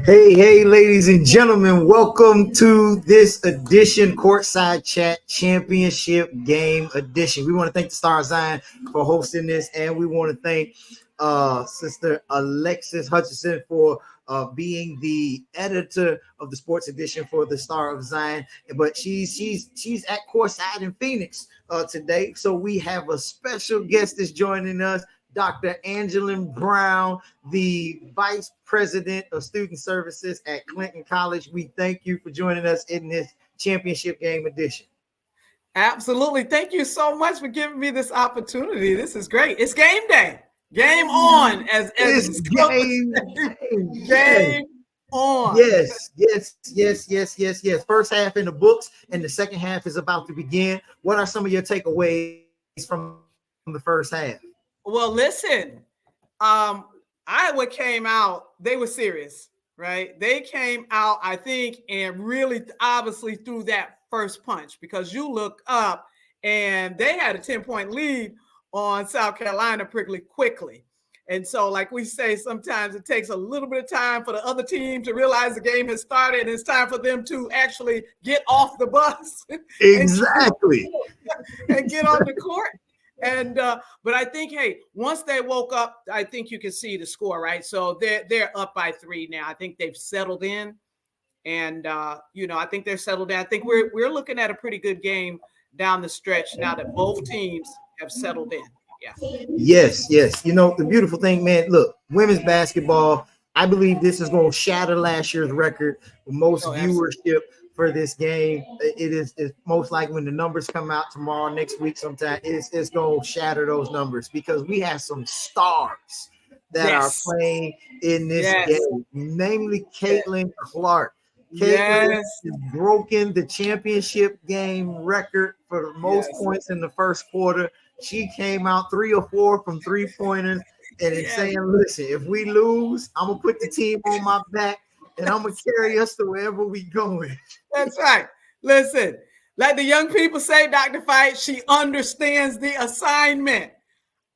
Hey, ladies and gentlemen, welcome to this edition, Courtside Chat Championship Game Edition. We want to thank the Star of Zion for hosting this, and we want to thank Sister Alexis Hutchinson for being the editor of the sports edition for the Star of Zion. But she's at Courtside in Phoenix today, so we have a special guest that's joining us. Dr. Angelin Brown, the Vice President of Student Services at Clinton College. We thank you for joining us in this championship game edition. Absolutely. Thank you so much for giving me this opportunity. This is great. It's game day. Game on. As it's game on. Yes. First half in the books, and the second half is about to begin. What are some of your takeaways from the first half? Well, listen, Iowa came out, they were serious, right? They came out, I think, and really obviously threw that first punch, because you look up and they had a 10-point lead on South Carolina pretty quickly. And so, like we say, sometimes it takes a little bit of time for the other team to realize the game has started, and it's time for them to actually get off the bus. Exactly. and get on the court. And but I think, hey, once they woke up, I think you can see the score, right? So they're up by 3 now. I think they've settled in, and I think they're settled in. I think we're looking at a pretty good game down the stretch now that both teams have settled in. Yeah. Yes. The beautiful thing, man. Look, women's basketball. I believe this is going to shatter last year's record for most viewership for this game. It's most likely, when the numbers come out tomorrow, next week sometime, it's going to shatter those numbers, because we have some stars that are playing in this game, namely Caitlin Clark. Caitlin has broken the championship game record for the most points in the first quarter. She came out 3 or 4 from 3-pointers, and it's saying, listen, if we lose, I'm going to put the team on my back, and I'm going to carry us to wherever we going. That's right. Listen, like the young people say, Dr. Fight, she understands the assignment.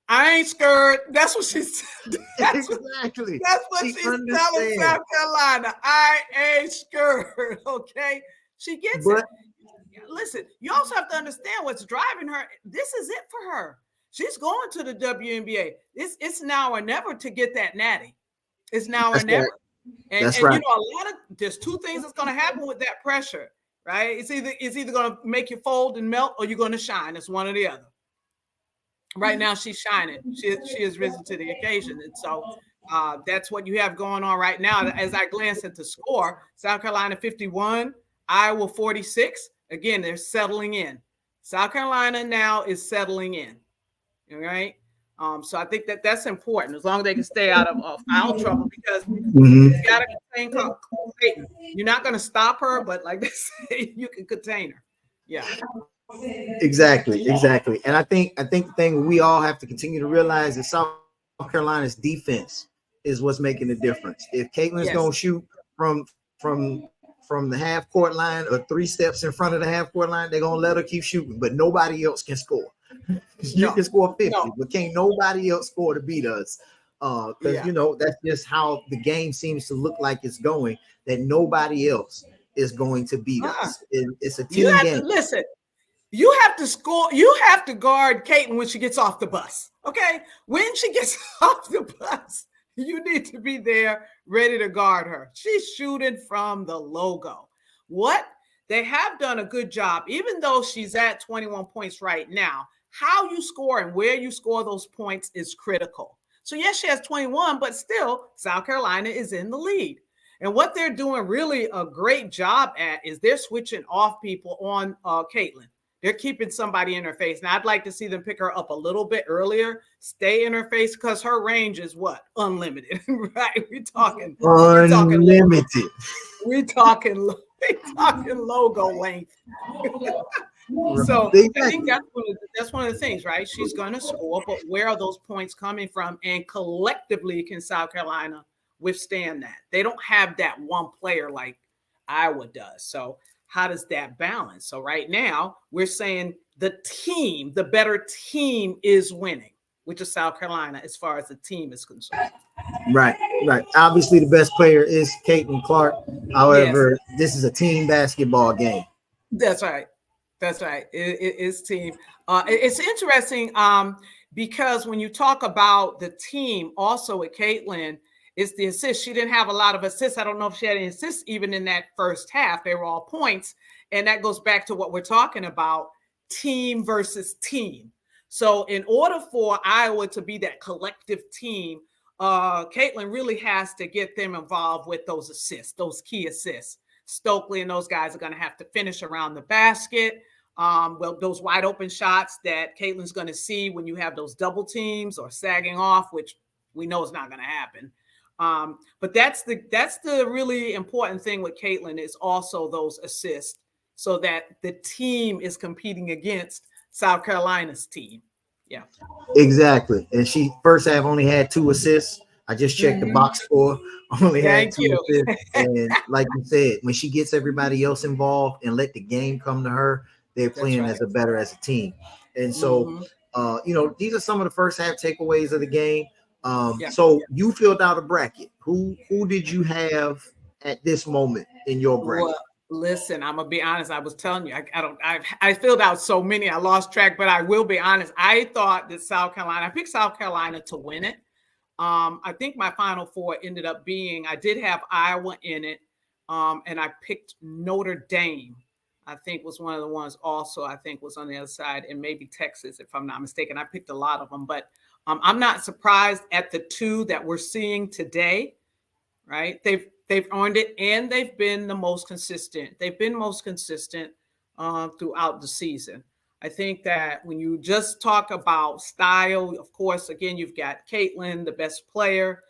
I ain't scared. That's what she said. Exactly. That's what she's telling South Carolina. I ain't scared. Okay. She gets it. Listen, you also have to understand what's driving her. This is it for her. She's going to the WNBA. It's now or never to get that natty. It's now or never. And there's 2 things that's going to happen with that pressure, right? It's either going to make you fold and melt, or you're going to shine. It's one or the other. Right now, she's shining. She has risen to the occasion, and so that's what you have going on right now. As I glance at the score, South Carolina 51, Iowa 46. Again, they're settling in. South Carolina now is settling in. All right. So I think that's important, as long as they can stay out of foul trouble, because you got to contain Clayton. You're not going to stop her, but like they say, you can contain her. Yeah. Exactly. And I think the thing we all have to continue to realize is South Carolina's defense is what's making the difference. If Caitlin's going to shoot from the half court line, or 3 steps in front of the half court line, they're going to let her keep shooting, but nobody else can score. You can score 50, but can't nobody else score to beat us. Because that's just how the game seems to look like it's going, that nobody else is going to beat us. It's a team game. Listen, you have to score. You have to guard Caitlin when she gets off the bus. Okay, when she gets off the bus, you need to be there ready to guard her. She's shooting from the logo. What? They have done a good job, even though she's at 21 points right now. How you score and where you score those points is critical. So yes, she has 21, but still South Carolina is in the lead. And what they're doing really a great job at is they're switching off people on Caitlin. They're keeping somebody in her face. Now, I'd like to see them pick her up a little bit earlier, stay in her face, because her range is what? Unlimited, right? We're talking unlimited. We're talking logo length. So I think that's one of the things, right? She's going to score, but where are those points coming from? And collectively, can South Carolina withstand that? They don't have that one player like Iowa does. So how does that balance? So right now, we're saying the better team is winning. which is South Carolina, as far as the team is concerned. Right. Obviously, the best player is Caitlin Clark. However, This is a team basketball game. That's right. It's team. It's interesting because when you talk about the team, also with Caitlin, it's the assists. She didn't have a lot of assists. I don't know if she had any assists even in that first half. They were all points. And that goes back to what we're talking about, team versus team. So in order for Iowa to be that collective team, Caitlin really has to get them involved with those assists, those key assists. Stokely and those guys are going to have to finish around the basket. Well, those wide open shots that Caitlin's going to see when you have those double teams or sagging off, which we know is not going to happen. But that's the really important thing with Caitlin is also those assists, so that the team is competing against South Carolina's team. Yeah, exactly. And she first half only had 2 assists. I just checked the box score. Only had 2 assists. And like you said, when she gets everybody else involved and let the game come to her, they're playing as a team. And so, these are some of the first half takeaways of the game. So you filled out a bracket. Who did you have at this moment in your bracket? Well, listen, I'm gonna be honest. I was telling you, I filled out so many, I lost track. But I will be honest. I thought that I picked South Carolina to win it. I think my Final Four ended up being, I did have Iowa in it, and I picked Notre Dame. I think was one of the ones also, I think was on the other side, and maybe Texas, if I'm not mistaken. I picked a lot of them, but I'm not surprised at the 2 that we're seeing today, right? They've earned it, and they've been the most consistent. They've been most consistent throughout the season. I think that when you just talk about style, of course, again, you've got Caitlin, the best player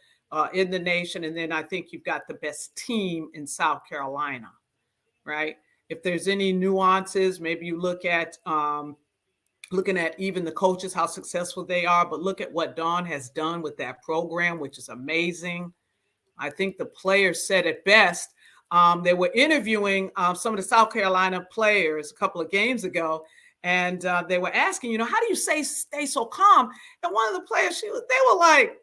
in the nation, and then I think you've got the best team in South Carolina, right? If there's any nuances, maybe you look at looking at even the coaches, how successful they are, but look at what Dawn has done with that program, which is amazing. I think the players said it best. They were interviewing some of the South Carolina players a couple of games ago, and they were asking, how do you stay so calm? And one of the players, they were like,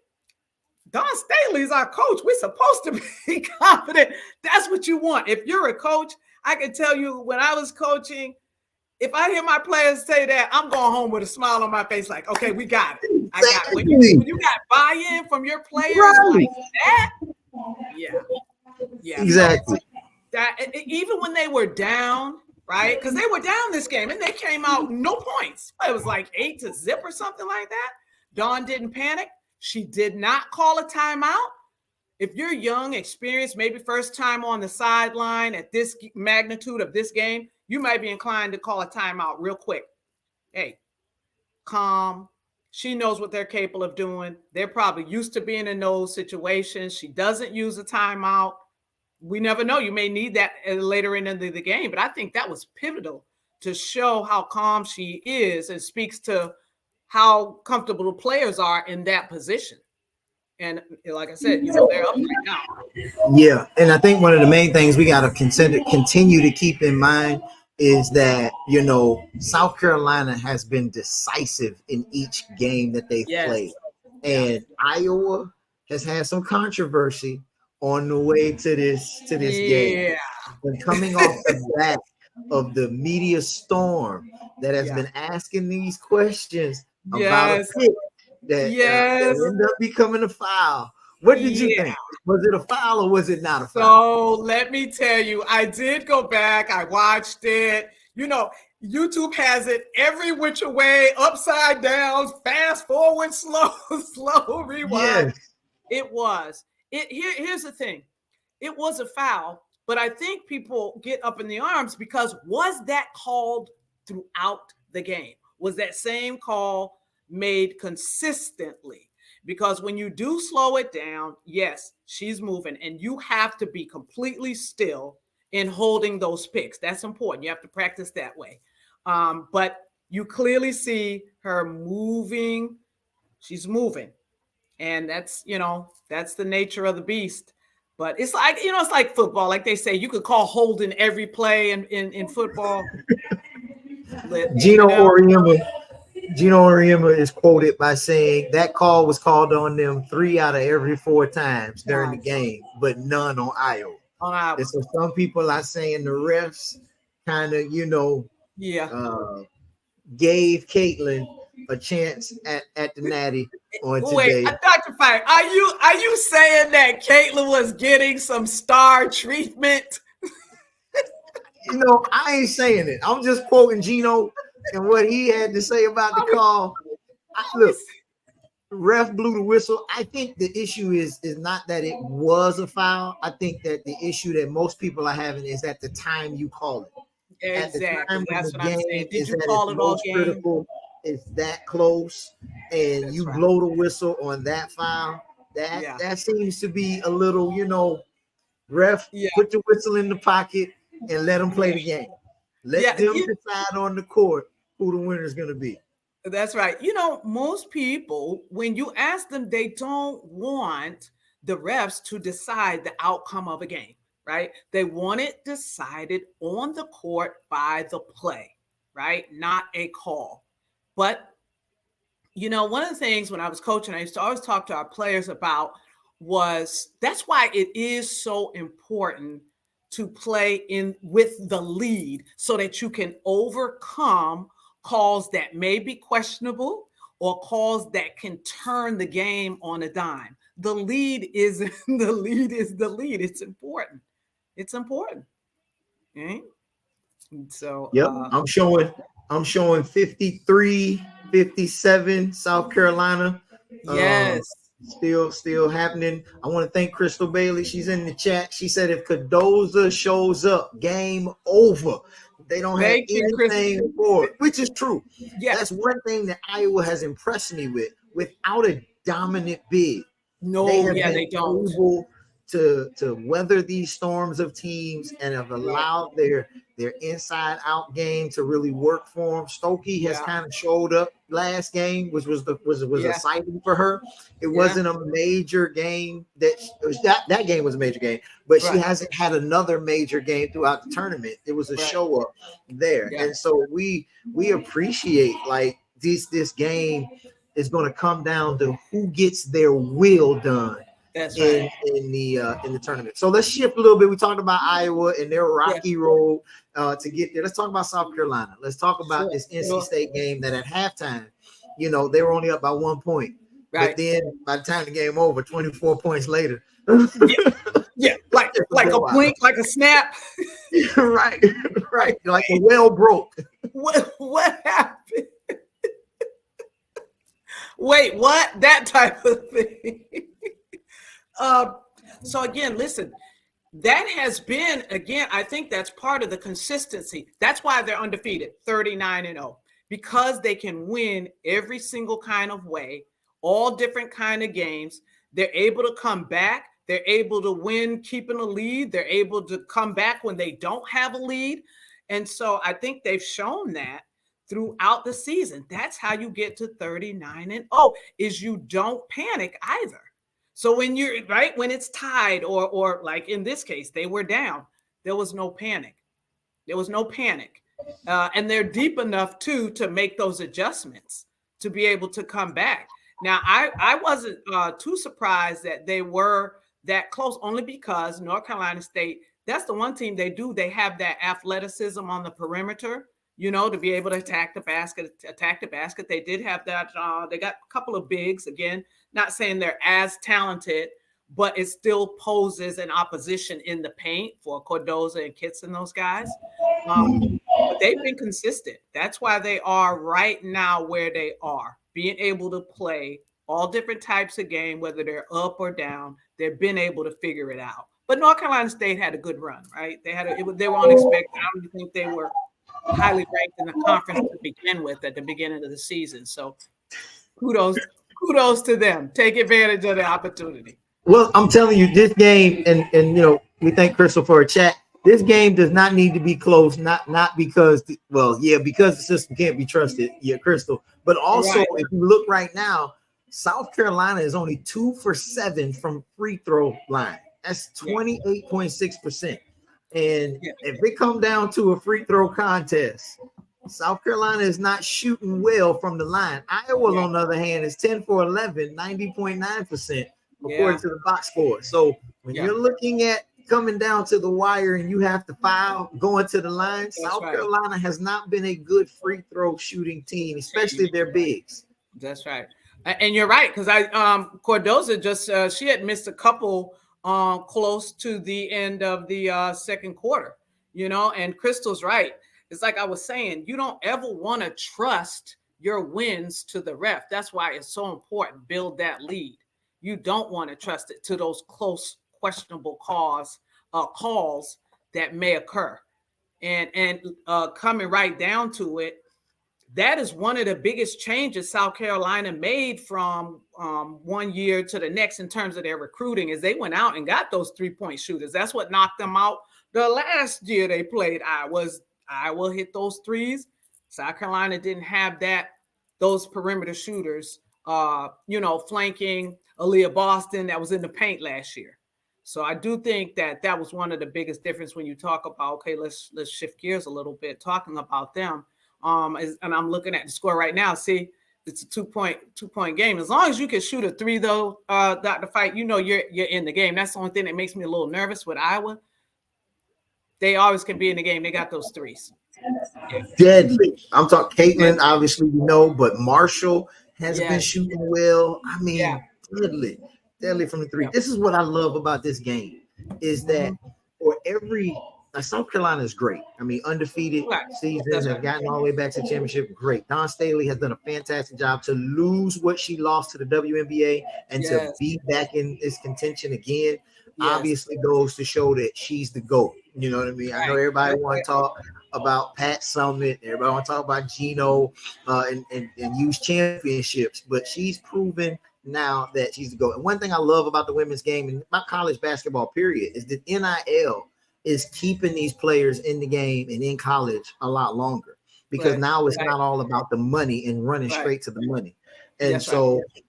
Dawn Staley's our coach. We're supposed to be confident. That's what you want. If you're a coach, I can tell you when I was coaching, if I hear my players say that, I'm going home with a smile on my face like, okay, we got it. I got it. When you got buy-in from your players like that, yeah. Exactly. That even when they were down, right? Because they were down this game and they came out no points. It was like 8-0 or something like that. Dawn didn't panic. She did not call a timeout. If you're young, experienced, maybe first time on the sideline at this magnitude of this game, you might be inclined to call a timeout real quick. Hey, calm. She knows what they're capable of doing. They're probably used to being in those situations. She doesn't use a timeout. We never know. You may need that later in the game, but I think that was pivotal to show how calm she is and speaks to how comfortable the players are in that position. And like I said, they're up right now. Yeah, and I think one of the main things we got to continue to keep in mind is that, South Carolina has been decisive in each game that they've played. And Iowa has had some controversy on the way to this game. And coming off the back of the media storm that has been asking these questions about a pick that ended up becoming a foul. What did you think? Was it a foul or was it not a foul? So let me tell you, I did go back. I watched it. YouTube has it every which way, upside down, fast forward, slow rewind. Yes. It was. Here's the thing. It was a foul, but I think people get up in the arms because was that called throughout the game? Was that same call made consistently? Because when you do slow it down, yes, she's moving, and you have to be completely still in holding those picks. That's important. You have to practice that way. But you clearly see her moving. She's moving. And that's the nature of the beast. But it's like, it's like football. Like they say, you could call holding every play in football. Gino Auriemma Gino Auriemma is quoted by saying that call was called on them 3 out of every 4 times during the game, but none on Iowa. And so some people are saying the refs kind of, gave Caitlin a chance at the Natty on today. Wait, Dr. Fire, are you saying that Caitlin was getting some star treatment? I ain't saying it. I'm just quoting Gino and what he had to say about the call. Look, ref blew the whistle. I think the issue is not that it was a foul. I think that the issue that most people are having is at the time you call it. Exactly. That's what I'm saying. Did you call it all game? Critical, it's that close, and that's you blow the whistle on that foul. That seems to be a little, ref, put the whistle in the pocket and let them play the game. Let them decide on the court who the winner is going to be. That's right. Most people, when you ask them, they don't want the refs to decide the outcome of a game, right? They want it decided on the court by the play, right? Not a call. But, one of the things when I was coaching, I used to always talk to our players about that's why it is so important to play in with the lead so that you can overcome calls that may be questionable or calls that can turn the game on a dime. The lead is the lead. It's important. It's important. Okay? So I'm showing 53-57 South Carolina. Yes. Still happening. I want to thank Crystal Bailey. She's in the chat. She said if Cardoza shows up, game over. They don't have anything for it, which is true. Yeah. That's one thing that Iowa has impressed me with. Without a dominant big, they don't. Able to weather these storms of teams and have allowed their inside out game to really work for them. Stokey has kind of showed up last game, which was a sighting for her. It wasn't a major game that game was a major game, but she hasn't had another major game throughout the tournament. It was a show up there. And so we appreciate like this game is going to come down to who gets their will done. That's right. In the tournament. So let's shift a little bit. We talked about Iowa and their rocky road to get there. Let's talk about South Carolina. Let's talk about this NC State game that at halftime, they were only up by 1 point. Right. But then by the time the game over, 24 points later. Like a blink, like a snap. right. Like a well broke. What happened? Wait, what? That type of thing. So again, listen, that has been, again, I think that's part of the consistency. That's why they're undefeated, 39-0, because they can win every single kind of way, all different kind of games. They're able to come back. They're able to win, keeping a lead. They're able to come back when they don't have a lead. And so I think they've shown that throughout the season. That's how you get to 39-0, is you don't panic either. So when when it's tied or like in this case, they were down, there was no panic. And they're deep enough too to make those adjustments to be able to come back. Now, I wasn't too surprised that they were that close, only because North Carolina State, that's the one team they have that athleticism on the perimeter, to be able to attack the basket. They did have that. They got a couple of bigs, again, not saying they're as talented, but it still poses an opposition in the paint for Cardoza and Kitts and those guys. But they've been consistent. That's why they are right now where they are, being able to play all different types of game, whether they're up or down. They've been able to figure it out. But North Carolina State had a good run, right? They were unexpected. I don't think they were highly ranked in the conference to begin with at the beginning of the season. So kudos to them. Take advantage of the opportunity. Well, I'm telling you, this game, and we thank Crystal for a chat. This game does not need to be close, not because, because the system can't be trusted, Crystal. But also, if you look right now, South Carolina is only 2 for 7 from free throw line. That's 28.6%. And if it come down to a free throw contest, South Carolina is not shooting well from the line. Iowa, on the other hand, is 10 for 11, 90.9%, according to the box score. So when you're looking at coming down to the wire and you have to foul going to the line, South Carolina has not been a good free throw shooting team, especially their bigs. That's right. And you're right, because Cordoza just she had missed a couple close to the end of the second quarter, and Crystal's right. It's like I was saying, you don't ever want to trust your wins to the ref. That's why it's so important. Build that lead. You don't want to trust it to those close, questionable calls that may occur. And coming right down to it, that is one of the biggest changes South Carolina made from 1 year to the next in terms of their recruiting, is they went out and got those 3-point shooters. That's what knocked them out the last year they played Iowa. Iowa hit those threes. South Carolina didn't have those perimeter shooters, flanking Aaliyah Boston that was in the paint last year. So I do think that was one of the biggest difference when you talk about, okay, let's shift gears a little bit, talking about them. And I'm looking at the score right now. See, it's a two-point game. As long as you can shoot a three, though, Dr. Fight, you're in the game. That's the only thing that makes me a little nervous with Iowa. They always can be in the game. They got those threes. Deadly. I'm talking Caitlin, obviously, but Marshall has been shooting well. I mean, deadly from the three. This is what I love about this game, is that for every South Carolina is great. I mean, undefeated season, have gotten all the way back to the championship. Great. Dawn Staley has done a fantastic job to lose what she lost to the WNBA and to be back in this contention again. Obviously goes to show that she's the GOAT. You know what I mean? I know everybody want to talk about Pat Summitt. Everybody want to talk about Gino and use championships, but she's proven now that she's the GOAT. And one thing I love about the women's game and about college basketball, period, is that NIL is keeping these players in the game and in college a lot longer, because now it's not all about the money and running straight to the money. And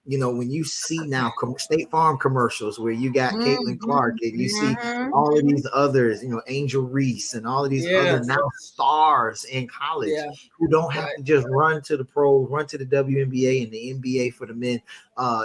when you see now State Farm commercials where you got Caitlin Clark and you see all of these others, Angel Reese and all of these other now stars in college who don't have to just run to the pros, run to the WNBA and the NBA for the men.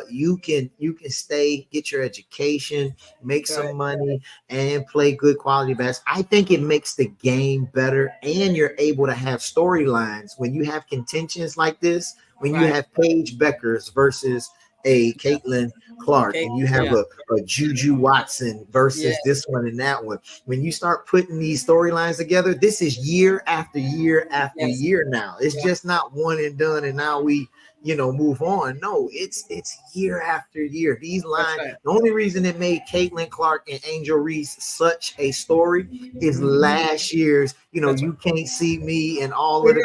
You can stay, get your education, make some money, and play good quality basketball. I think it makes the game better, and you're able to have storylines when you have contentions like this. When you have Paige Beckers versus a Caitlin Clark, and you have a Juju Watson versus this one and that one. When you start putting these storylines together, this is year after year after year now. It's just not one and done, and now we move on. No, it's year after year. These lines, the only reason it made Caitlin Clark and Angel Reese such a story is last year's, you can't see me and all of the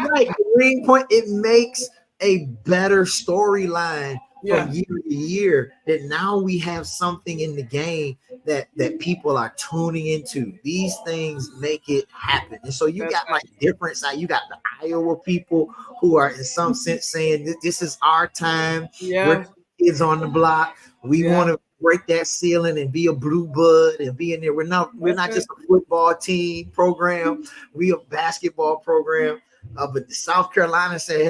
right, ring point. It makes a better storyline from year to year, that now we have something in the game that people are tuning into. These things make it happen. And so you got like different side. You got the Iowa people who are in some sense saying that this is our time. We're kids on the block. We want to break that ceiling and be a blue bud and be in there. We're not just a football team program. We a basketball program. But South Carolina say,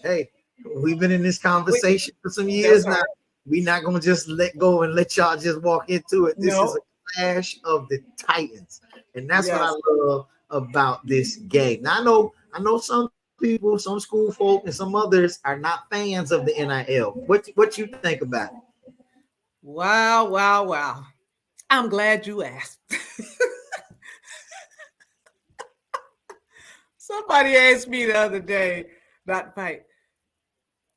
hey, we've been in this conversation for some years now. We're not going to just let go and let y'all just walk into it. This is a clash of the Titans. And that's what I love about this game. Now, I know some people, some school folk, and some others are not fans of the NIL. What you think about it? Wow. I'm glad you asked. Somebody asked me the other day, Dr. Pike,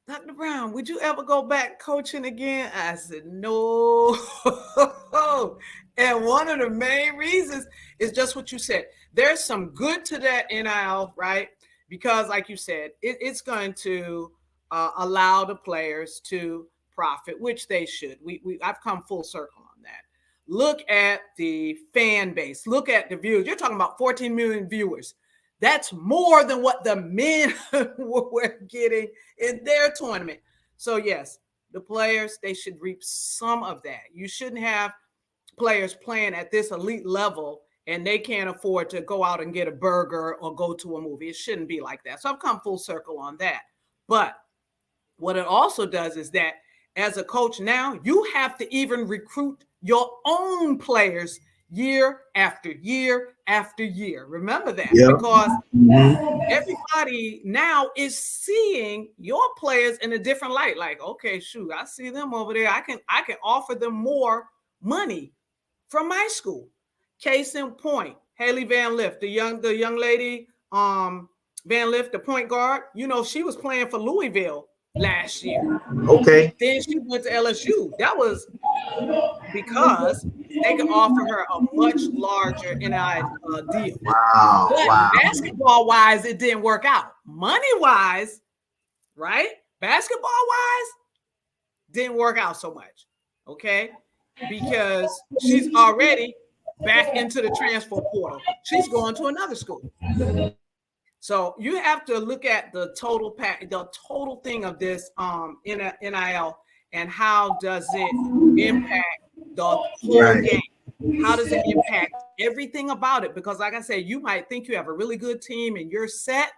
Dr. Brown, would you ever go back coaching again? I said, no. And one of the main reasons is just what you said. There's some good to that NIL, right? Because like you said, it's going to allow the players to profit, which they should. I've come full circle on that. Look at the fan base. Look at the viewers. You're talking about 14 million viewers. That's more than what the men were getting in their tournament. So yes, the players, they should reap some of that. You shouldn't have players playing at this elite level and they can't afford to go out and get a burger or go to a movie. It shouldn't be like that. So I've come full circle on that. But what it also does is that as a coach now, you have to even recruit your own players year after year after year. Remember that, because everybody now is seeing your players in a different light. Like, okay, shoot, I see them over there. I can offer them more money from my school. Case in point, Haley Van Lift, the young lady, Van Lift, the point guard. She was playing for Louisville last year. Okay. Then she went to LSU. That was because they could offer her a much larger NIL deal. Wow. But basketball-wise, it didn't work out. Money-wise, right? Basketball-wise, didn't work out so much. Okay? Because she's already back into the transfer portal. She's going to another school. So you have to look at the total thing of this NIL, and how does it impact the whole game? How does it impact everything about it? Because like I said, you might think you have a really good team and you're set,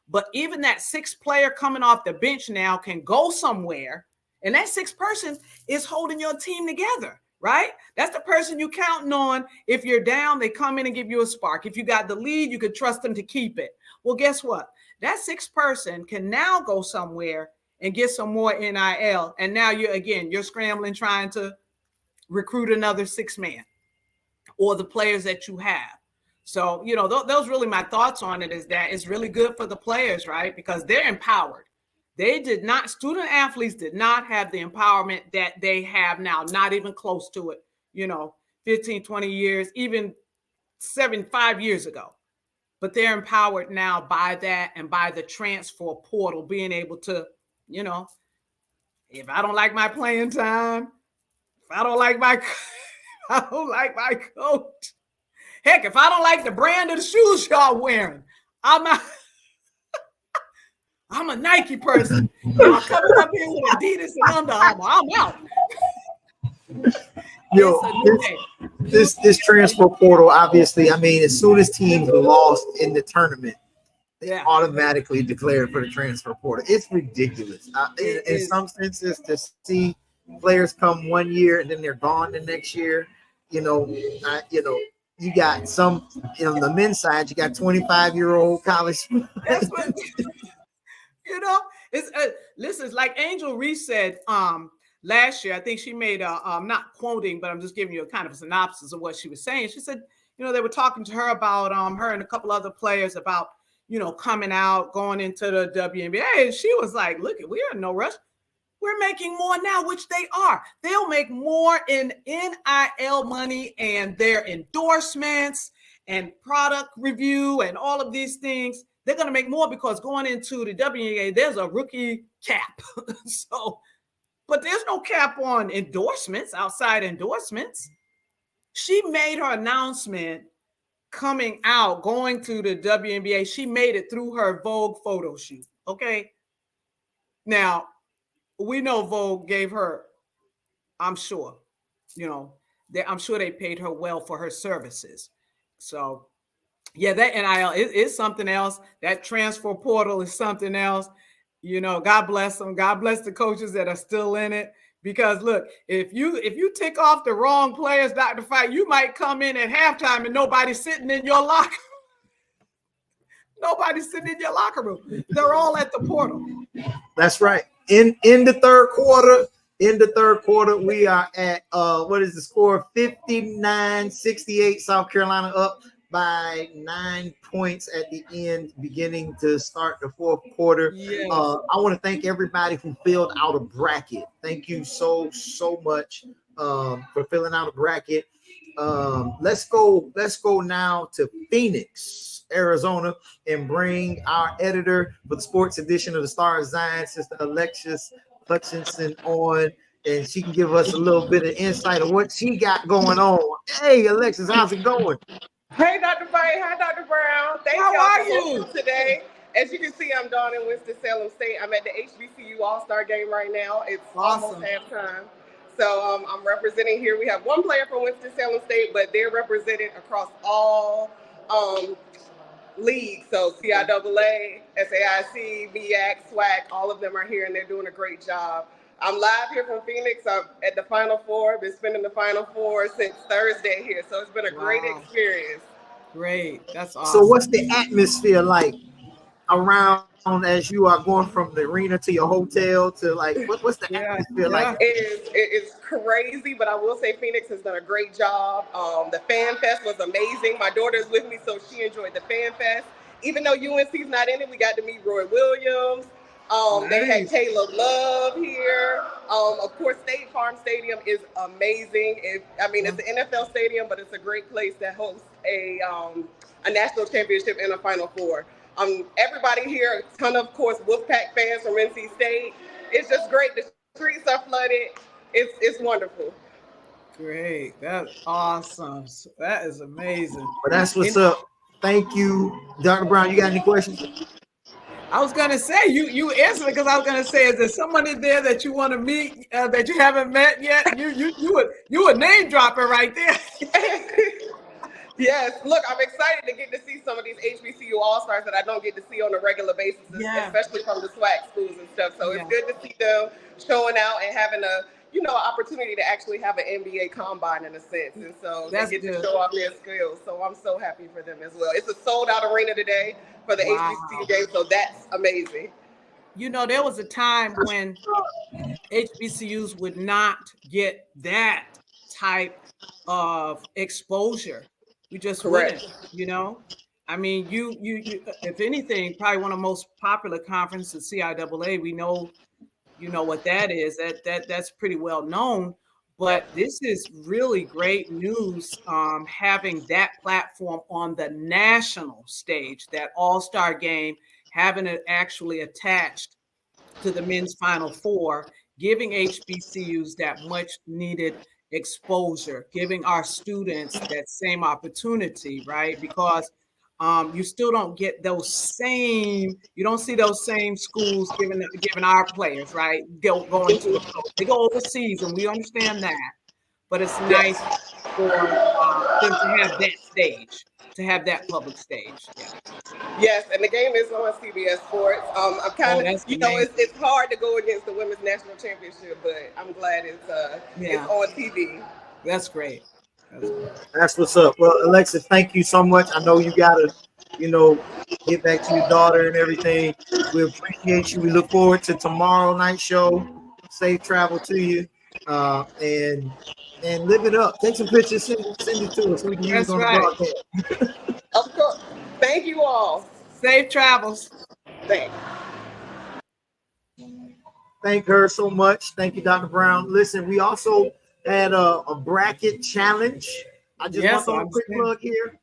but even that sixth player coming off the bench now can go somewhere, and that sixth person is holding your team together, right? That's the person you counting on. If you're down, they come in and give you a spark. If you got the lead, you could trust them to keep it. Well, guess what? That sixth person can now go somewhere and get some more NIL. And now you're scrambling, trying to recruit another six man or the players that you have. So, those really my thoughts on it, is that it's really good for the players, right? Because they're empowered. Student athletes did not have the empowerment that they have now, not even close to it, 15, 20 years, even 5 years ago. But they're empowered now by that and by the transfer portal, being able to, if I don't like my playing time, if I don't like my coach, heck, if I don't like the brand of the shoes y'all wearing, I'm a Nike person. Y'all coming up here with Adidas and Under Armour, I'm out. Yo, this transfer portal, obviously, I mean, as soon as teams lost in the tournament, they automatically declared for the transfer portal. It's ridiculous. In some senses, to see players come 1 year and then they're gone the next year, you got some, on the men's side, you got 25-year-old college. That's what, listen, like Angel Reese said, last year, I think she made I'm not quoting, but I'm just giving you a kind of a synopsis of what she was saying. She said, they were talking to her about her and a couple other players about, coming out, going into the WNBA. And she was like, look, we are in no rush. We're making more now, which they are. They'll make more in NIL money and their endorsements and product review and all of these things. They're going to make more because going into the WNBA, there's a rookie cap. But there's no cap on endorsements, outside endorsements. She made her announcement coming out, going to the WNBA. She made it through her Vogue photo shoot. Okay. Now, we know Vogue gave her, I'm sure, I'm sure they paid her well for her services. So, yeah, that NIL is something else. That transfer portal is something else. God bless them. God bless the coaches that are still in it. Because look, if you tick off the wrong players, Dr. Fight, you might come in at halftime and nobody's sitting in your locker. Nobody's sitting in your locker room. They're all at the portal. That's right. In the third quarter, we are at what is the score? 59-68. South Carolina up by 9 points at the end, beginning to start the fourth quarter. Yes. I want to thank everybody who filled out a bracket. Thank you so much for filling out a bracket. Let's go now to Phoenix, Arizona, and bring our editor for the sports edition of the Star of Zion, Sister Alexis Hutchinson, on, and she can give us a little bit of insight of what she got going on. Hey, Alexis, how's it going? Hey, Dr. Fight. Hi, Dr. Brown. Thank How y'all are for you today. As you can see, I'm down in Winston-Salem State. I'm at the HBCU All-Star game right now. It's awesome. Almost halftime. So I'm representing here. We have one player from Winston-Salem State, but they're represented across all leagues. So CIAA, SAIC, MEAC, SWAC, all of them are here, and they're doing a great job. I'm live here from Phoenix. I'm at the Final Four. Been spending the Final Four since Thursday here, so it's been a great experience. Great, that's awesome. So what's the atmosphere like around as you are going from the arena to your hotel to like what's the atmosphere like? It is crazy, but I will say Phoenix has done a great job. The Fan Fest was amazing. My daughter's with me, so she enjoyed the Fan Fest. Even though UNC's not in it, we got to meet Roy Williams. They had Caleb Love here. Of course, State Farm Stadium is amazing. It's an NFL stadium, but it's a great place to host a national championship and a Final Four. Everybody here, a ton of course, Wolfpack fans from NC State. It's just great. The streets are flooded. It's wonderful. Great. That's awesome. That is amazing. Well, that's what's up. Thank you, Dr. Brown. You got any questions? I was gonna say you answered it because I was gonna say, is there someone in there that you want to meet that you haven't met yet? You a name dropper right there. Yes, look, I'm excited to get to see some of these HBCU All-Stars that I don't get to see on a regular basis, especially from the SWAC schools and stuff. So it's good to see them showing out and having an opportunity to actually have an NBA combine in a sense. And so they get to show off their skills. So I'm so happy for them as well. It's a sold-out arena today for the HBCU game, so that's amazing. You know, there was a time when HBCUs would not get that type of exposure. You just wouldn't, I mean, you if anything, probably one of the most popular conferences, CIAA. We know, what that is. That's pretty well known. But this is really great news, having that platform on the national stage, that all-star game, having it actually attached to the men's Final Four, giving HBCUs that much needed exposure, giving our students that same opportunity, right? Because you still don't get you don't see those same schools giving our players, right? They go overseas, and we understand that, but it's nice for them to have that stage, to have that public stage. Yes, and the game is on CBS Sports. I'm kind of, it's hard to go against the women's national championship, but I'm glad it's on TV. That's great. That's what's up. Well, Alexis, thank you so much. I know you gotta, get back to your daughter and everything. We appreciate you. We look forward to tomorrow night's show. Safe travel to you, and live it up. Take some pictures, send it to us. We can use on the broadcast. Of course. Thank you all. Safe travels. Thanks. Thank her so much. Thank you, Dr. Brown. Listen, we also had a bracket challenge. I just want to quick plug here.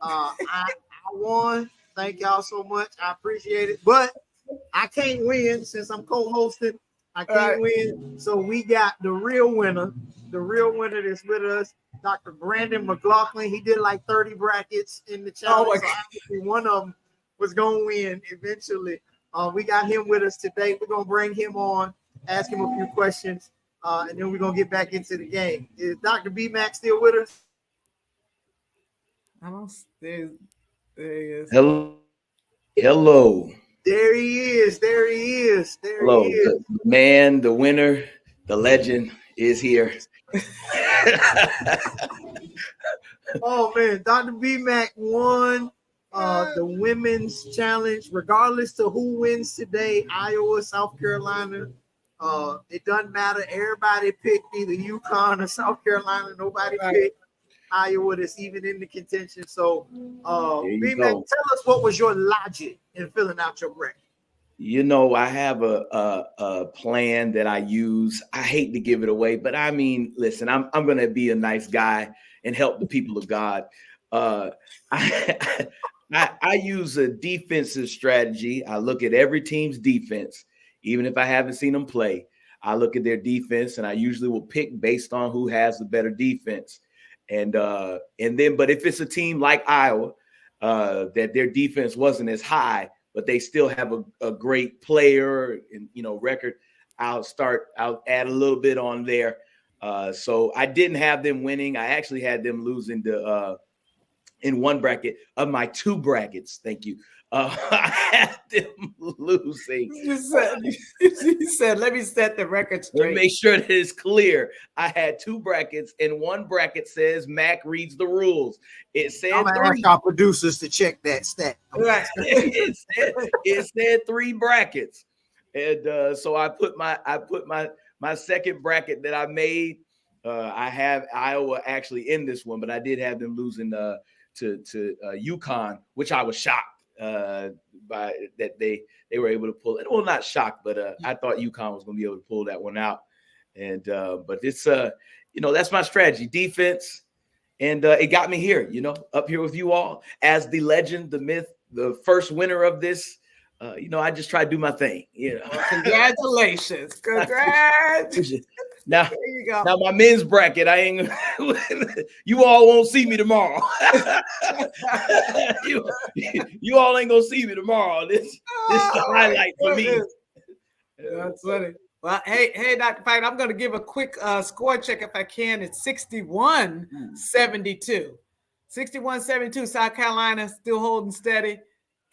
I won. Thank y'all so much. I appreciate it. But I can't win since I'm co-hosting. I can't win. So we got the real winner. The real winner that's with us, Dr. Brandon McLaughlin. He did like 30 brackets in the challenge. So obviously one of them was going to win eventually. We got him with us today. We're going to bring him on, ask him a few questions, and then we're going to get back into the game. Is Dr. B-Mac still with us? I don't. There he is. Hello. There he is. Hello. The man, the winner, the legend is here. Oh, man. Dr. B-Mac won the women's challenge, regardless to who wins today, Iowa, South Carolina. It doesn't matter. Everybody picked either UConn or South Carolina. Nobody picked Iowa that's even in the contention. So, B-Mac, tell us what was your logic in filling out your bracket. I have a plan that I use. I hate to give it away, but I mean, listen, I'm going to be a nice guy and help the people of God. I use a defensive strategy. I look at every team's defense, even if I haven't seen them play. I look at their defense, and I usually will pick based on who has the better defense. And then, but if it's a team like Iowa, that their defense wasn't as high, but they still have a great player and record, I'll add a little bit on there. So I didn't have them winning. I actually had them losing in one bracket of my 2 brackets. Thank you. I had them losing. You said, let me set the record straight. Let me make sure that it's clear. I had 2 brackets, and one bracket says Mac reads the rules. It said I'm gonna ask our producers to check that stat. Right. it said 3 brackets, and so I put my second bracket that I made. I have Iowa actually in this one, but I did have them losing to UConn, which I was shocked by that they were able to pull it. Well, not shocked, but I thought UConn was going to be able to pull that one out. And but it's that's my strategy, defense, and it got me here, up here with you all as the legend, the myth, the first winner of this. I just try to do my thing. Congratulations. Congratulations. Now, there you go. Now my men's bracket, I ain't. You all won't see me tomorrow. you all ain't gonna see me tomorrow. This is the highlight for me. That's funny. Well, hey, Dr. Fight, I'm going to give a quick score check if I can. It's 61-72. 61-72. South Carolina still holding steady.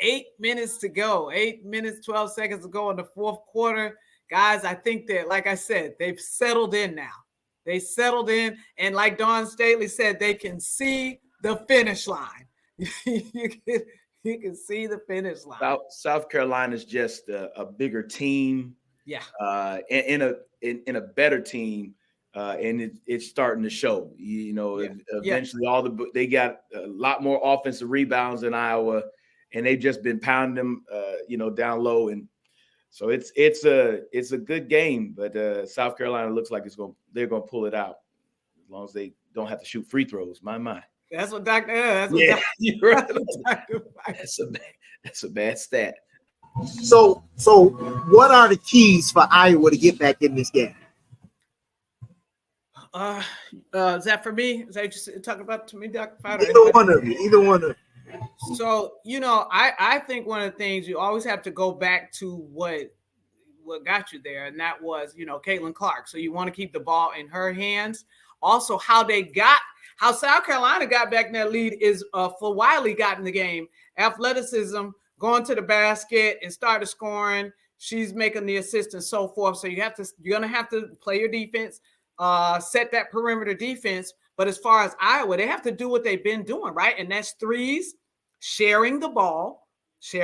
8 minutes to go. 8 minutes, 12 seconds to go in the fourth quarter. Guys, I think that, like I said, they've settled in now. They settled in, and like Dawn Staley said, they can see the finish line. you can see the finish line. South Carolina's just a bigger team. Yeah. In a better team, and it's starting to show. Eventually, they got a lot more offensive rebounds than Iowa, and they've just been pounding them, down low, and so it's a good game. But South Carolina looks like they're gonna pull it out as long as they don't have to shoot free throws. My. That's what Dr. That's what you're right. Dr. That's a bad stat. So what are the keys for Iowa to get back in this game? Is that for me? Is that what you're talking about to me, Dr. Fighter? Either one of you. So, I think one of the things you always have to go back to what got you there, and that was, Caitlin Clark. So you want to keep the ball in her hands. Also, how South Carolina got back in that lead is for Wiley got in the game. Athleticism, going to the basket and started scoring. She's making the assist and so forth. So you're gonna have to play your defense, set that perimeter defense. But as far as Iowa, they have to do what they've been doing, right? And that's threes, sharing the ball. So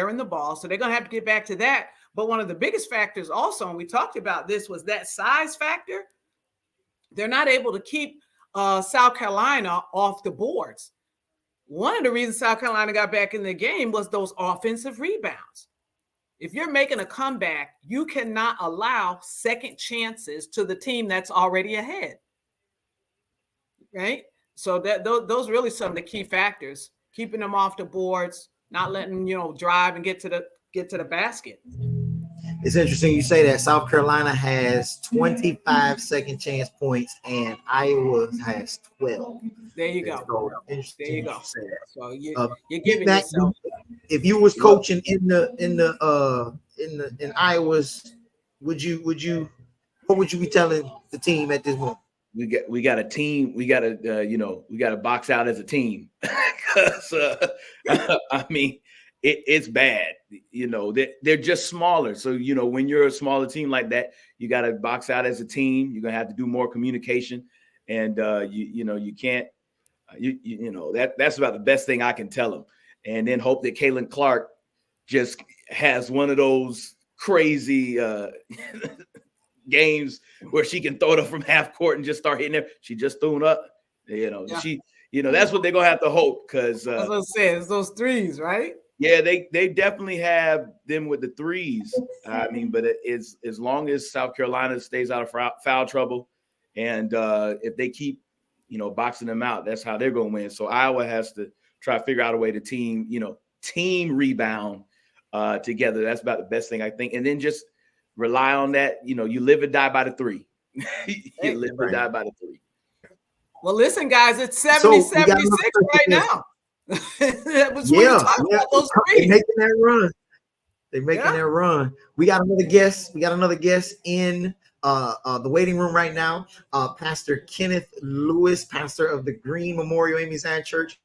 they're gonna have to get back to that. But one of the biggest factors also, and we talked about this, was that size factor. They're not able to keep South Carolina off the boards. One of the reasons South Carolina got back in the game was those offensive rebounds. If you're making a comeback, you cannot allow second chances to the team that's already ahead, right? So those are really some of the key factors, keeping them off the boards, not letting them, drive and get to the basket. It's interesting you say that. South Carolina has 25 second chance points and Iowa has 12. There you go. So, there you go. So you're giving that, yourself. If you was coaching in Iowa's, what would you be telling the team at this moment? We got a team. We got to we got to box out as a team. Because I mean, it's bad. They're just smaller. So when you're a smaller team like that, you got to box out as a team. You're gonna have to do more communication, and you can't. That's about the best thing I can tell them. And then hope that Caitlin Clark just has one of those crazy games where she can throw it up from half court and just start hitting it. She just threw it up. That's what they're gonna have to hope, because that's what I said. It's those threes, right? Yeah, they definitely have them with the threes. I mean, but it's as long as South Carolina stays out of foul trouble, and if they keep boxing them out, that's how they're going to win. So Iowa has to try to figure out a way to team rebound together. That's about the best thing I think. And then just rely on that. You live and die by the three. You live and die by the three. Well, listen, guys, it's 70-76 right now. That was about those they're making that run. They're making that run. We got another guest. In the waiting room right now. Pastor Kenneth Lewis, pastor of the Green Memorial A.M.E. Zion Church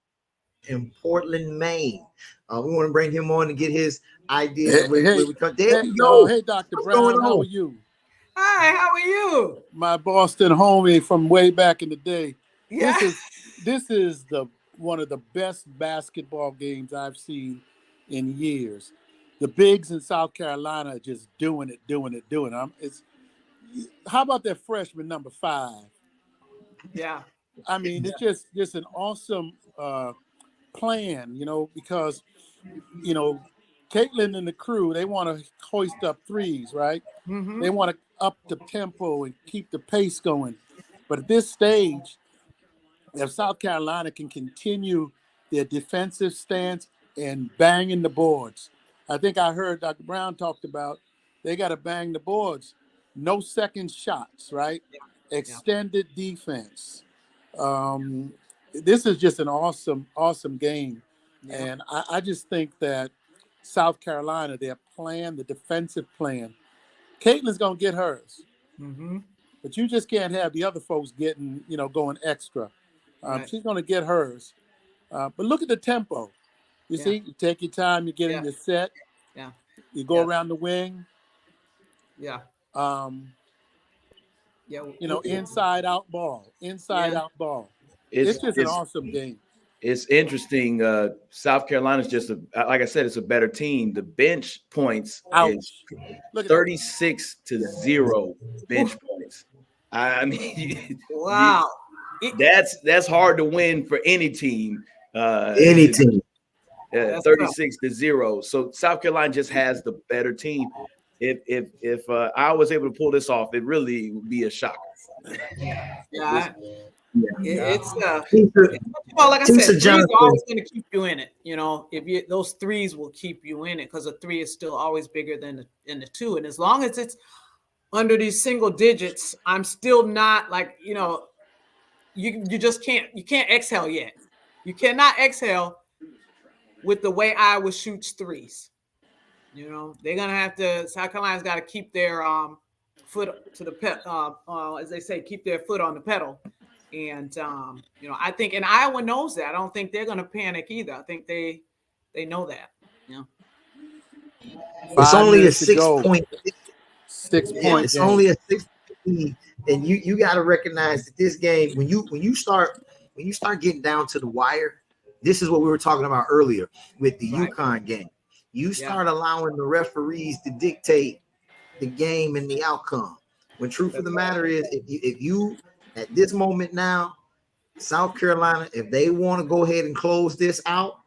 in Portland, Maine. We want to bring him on and get his ideas of where we come. There we go. Hey, Dr. What's Brown, going how on? are you? Hi, how are you? My Boston homie from way back in the day. Yeah. This is one of the best basketball games I've seen in years. The bigs in South Carolina are just doing it. How about that freshman number 5? Yeah. I mean, it's just an awesome plan, because Caitlin and the crew, they want to hoist up threes, right? Mm-hmm. They want to up the tempo and keep the pace going. But at this stage, if South Carolina can continue their defensive stance and banging the boards, I think I heard Dr. Brown talked about they got to bang the boards. No second shots, right? Yeah. Extended defense. This is just an awesome game. Yeah. And I just think that South Carolina, their plan, the defensive plan, Caitlin's going to get hers. Mm-hmm. But you just can't have the other folks getting, going extra. Right. She's going to get hers. But look at the tempo. You see, you take your time, you get in your set. Yeah. You go around the wing. Yeah. Inside out ball. Out ball. It's just an awesome game. It's interesting. South Carolina's just like I said, it's a better team. The bench points is 36-0 bench points. I mean, wow, that's hard to win for any team. Any team. 36-0. So South Carolina just has the better team. If I was able to pull this off, it really would be a shocker. It's like I said, threes are always going to keep you in it. If those threes will keep you in it, because a 3 is still always bigger than the 2, and as long as it's under these single digits, I'm still not like you just can't exhale yet. You cannot exhale with the way Iowa shoots threes. They're gonna have to. South Carolina's got to keep their foot to the pedal, as they say, keep their foot on the pedal. And I think, and Iowa knows that. I don't think they're going to panic either. I think they know that. It's only a 6 point. 6 point. It's only a 6 point, and you got to recognize that this game, when you start getting down to the wire, this is what we were talking about earlier with the UConn game. You start allowing the referees to dictate the game and the outcome. When truth of the matter is, if you at this moment now, South Carolina, if they want to go ahead and close this out,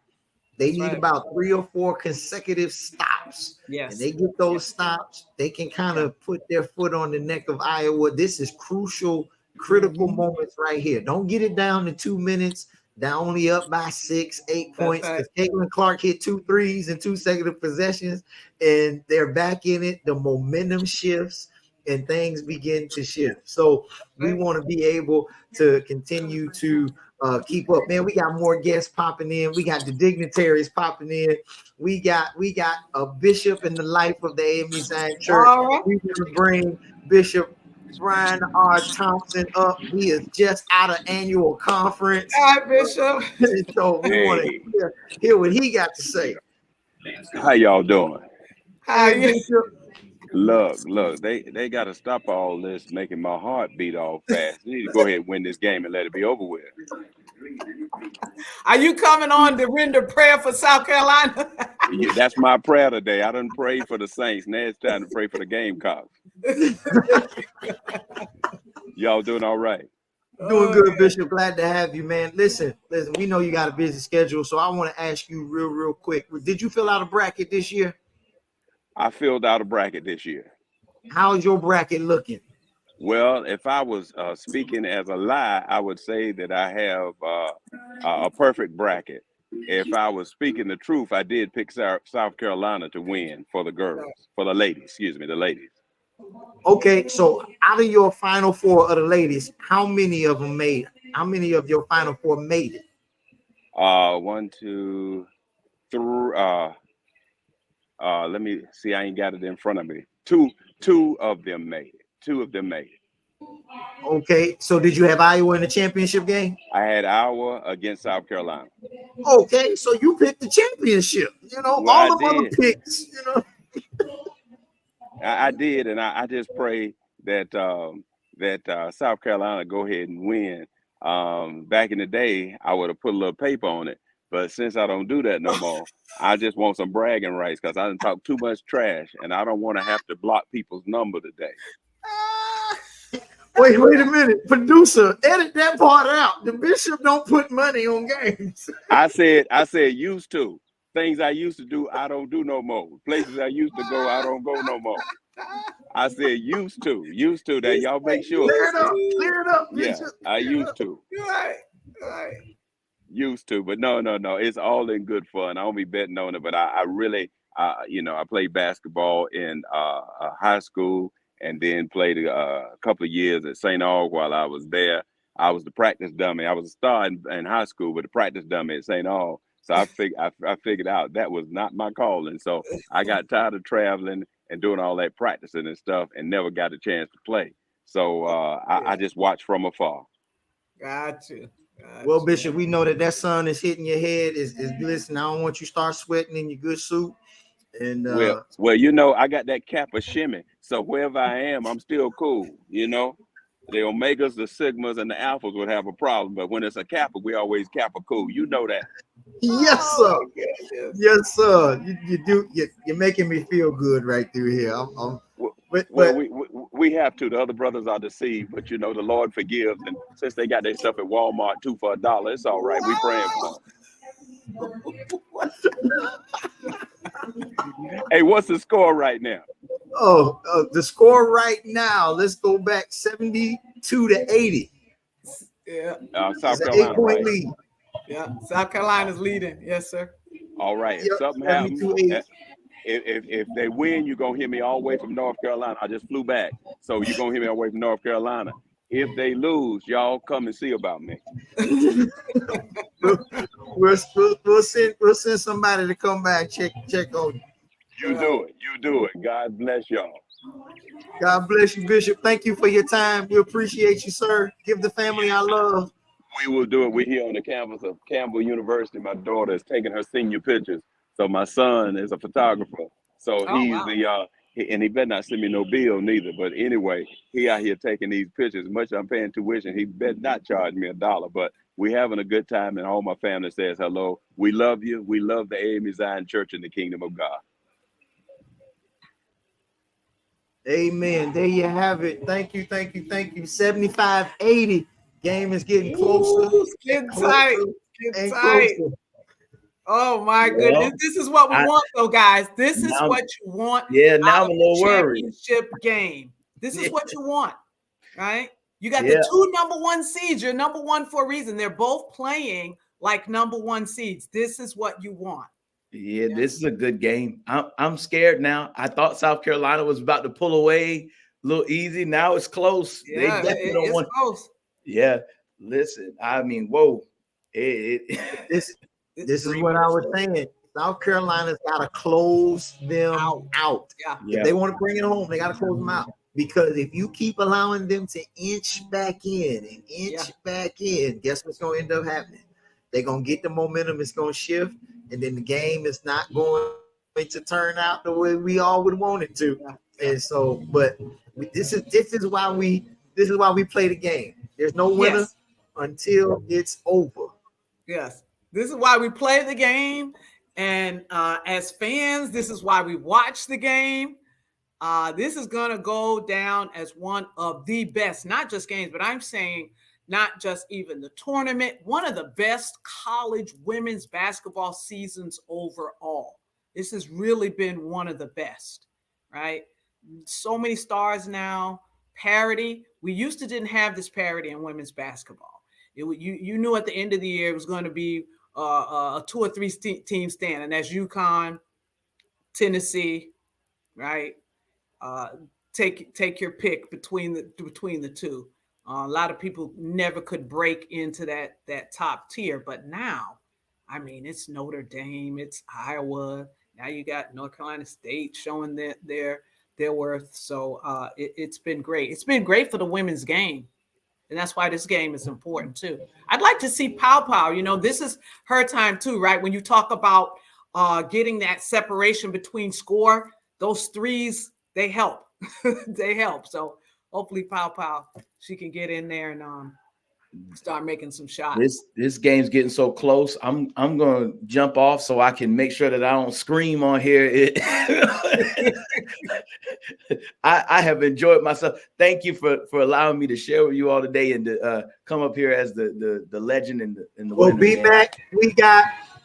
they need about 3 or 4 consecutive stops. Yes. And they get those stops, they can kind of put their foot on the neck of Iowa. This is crucial, critical moments right here. Don't get it down to 2 minutes. They're only up by 6, 8 points. Because Caitlin Clark hit 2 threes in 2 consecutive possessions, and they're back in it. The momentum shifts and things begin to shift. So we want to be able to continue to keep up. Man, we got more guests popping in. We got the dignitaries popping in. We got a bishop in the life of the A.M.E. Zion Church. Right. We want to bring Bishop Brian R. Thompson up. He is just out of annual conference. Hi, Bishop. So we want to hear what he got to say. How y'all doing? Hi, Bishop. Look, they got to stop all this making my heart beat all fast. They need to go ahead and win this game and let it be over with. Are you coming on to render prayer for South Carolina? Yeah, that's my prayer today. I done prayed for the Saints. Now it's time to pray for the Gamecocks. Y'all doing all right? Doing good, Bishop. Glad to have you, man. Listen, we know you got a busy schedule, so I want to ask you real quick. Did you fill out a bracket this year? I filled out a bracket this year. How's your bracket looking? Well, if I was speaking as a lie, I would say that I have a perfect bracket. If I was speaking the truth, I did pick South Carolina to win for the girls, for the ladies, the ladies. Okay, so out of your final 4 of the ladies, how many of your final 4 made it? 1, 2, 3. Let me see. I ain't got it in front of me. Two of them made it. 2 of them made it. Okay, so did you have Iowa in the championship game? I had Iowa against South Carolina. Okay, so you picked the championship. You know, Well, all I the other did. picks. You know, I did, and I just pray that South Carolina go ahead and win. Back in the day, I would have put a little paper on it, but since I don't do that no more, I just want some bragging rights because I didn't talk too much trash, and I don't want to have to block people's number today. wait a minute, producer, edit that part out. The Bishop don't put money on games. I said used to. Things I used to do, I don't do no more. Places I used to go, I don't go no more. I said used to that. Y'all make sure. Clear it up, Yeah, Bishop. I used to. Right. Used to, but no. It's all in good fun. I don't be betting on it, but I really, I played basketball in high school and then played a couple of years at St. Aug while I was there. I was the practice dummy. I was a star in high school, but the practice dummy at St. Aug. So I figured out that was not my calling. So I got tired of traveling and doing all that practicing and stuff and never got a chance to play. So I just watched from afar. Got you. Well, Bishop, we know that sun is hitting your head. Is listen, I don't want you to start sweating in your good suit. And well, I got that Kappa shimmy. So wherever I am, I'm still cool. You know, the Omegas, the Sigmas, and the Alphas would have a problem. But when it's a Kappa, we always Kappa cool. You know that. Yes, sir. Yes, sir. You do. You're making me feel good right through here. We have to. The other brothers are deceived, but the Lord forgives. And since they got their stuff at Walmart 2 for $1, it's all right. We praying for them. Hey, what's the score right now? The score right now. Let's go back 72-80. Yeah. South Carolina, 8-point lead. Yeah, South Carolina's leading. Yes, sir. All right. If something happens, if they win, you're going to hear me all the way from North Carolina. I just flew back. So you're going to hear me all the way from North Carolina. If they lose, y'all come and see about me. we'll send somebody to come back check on you. You do it. God bless y'all. God bless you, Bishop. Thank you for your time. We appreciate you, sir. Give the family our love. We will do it. We're here on the campus of Campbell University. My daughter is taking her senior pictures. So my son is a photographer. So and he better not send me no bill neither. But anyway, he out here taking these pictures. Much I'm paying tuition, he better not charge me $1. But we're having a good time, and all my family says hello. We love you. We love the A.M.E. Zion Church in the Kingdom of God. Amen. There you have it. Thank you. 75-80. Game is getting closer. Ooh, getting tight. Closer. Oh my goodness. This is what we want, though, guys. This is what you want. Yeah, now I'm a little worried. Championship game. This is what you want, right? You got the 2 number 1 seeds. You're number 1 for a reason. They're both playing like number 1 seeds. This is what you want. Yeah, this is a good game. I'm scared now. I thought South Carolina was about to pull away a little easy. Now it's close. Yeah, they definitely don't want. Close. Yeah, listen. I mean, whoa. This is what I was saying. South Carolina's got to close them out. Yeah. If they want to bring it home, they got to close them out. Because if you keep allowing them to inch back in, guess what's going to end up happening? They're going to get the momentum. It's going to shift. And then the game is not going to turn out the way we all would want it to. And so, but this is why we play the game. There's no winner until it's over. Yes. This is why we play the game. And as fans, this is why we watch the game. This is going to go down as one of the best, not just games, but I'm saying not just even the tournament, one of the best college women's basketball seasons overall. This has really been one of the best, right? So many stars now, parity. We used to didn't have this parity in women's basketball. You knew at the end of the year it was going to be a 2 or 3 team stand, and that's UConn, Tennessee, right? Take your pick between the two. A lot of people never could break into that top tier, but now, I mean, it's Notre Dame, it's Iowa. Now you got North Carolina State showing their their worth. So it's been great. It's been great for the women's game. And that's why this game is important too. I'd like to see Pow Pow. You know, this is her time too, right? When you talk about getting that separation between score, those threes, they help. They help. So hopefully Pow Pow, she can get in there and start making some shots. This game's getting so close. I'm gonna jump off so I can make sure that I don't scream on here. I have enjoyed myself. Thank you for allowing me to share with you all today and to come up here as the legend and the Well, be back. We got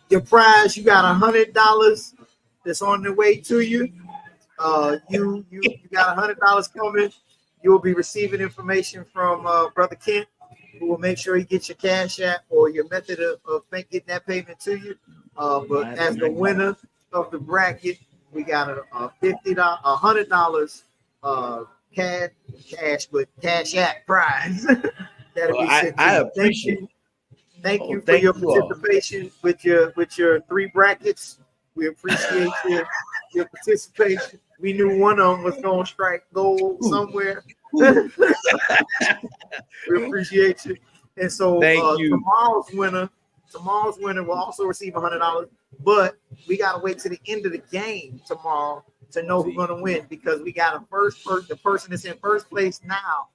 your prize. You got $100 that's on the way to you. You got $100 coming. You will be receiving information from Brother Kent, who will make sure he gets your Cash App or your method of getting that payment to you. But as the winner of the bracket, we got a $100 cash, but Cash App prize. That'll be sent to I you. appreciate it. Thank you for your participation with your 3 brackets. We appreciate your participation. We knew one of them was going to strike gold somewhere. We appreciate you. And so tomorrow's winner will also receive $100. But we got to wait to the end of the game tomorrow to know who's going to win, because we got the person that's in first place now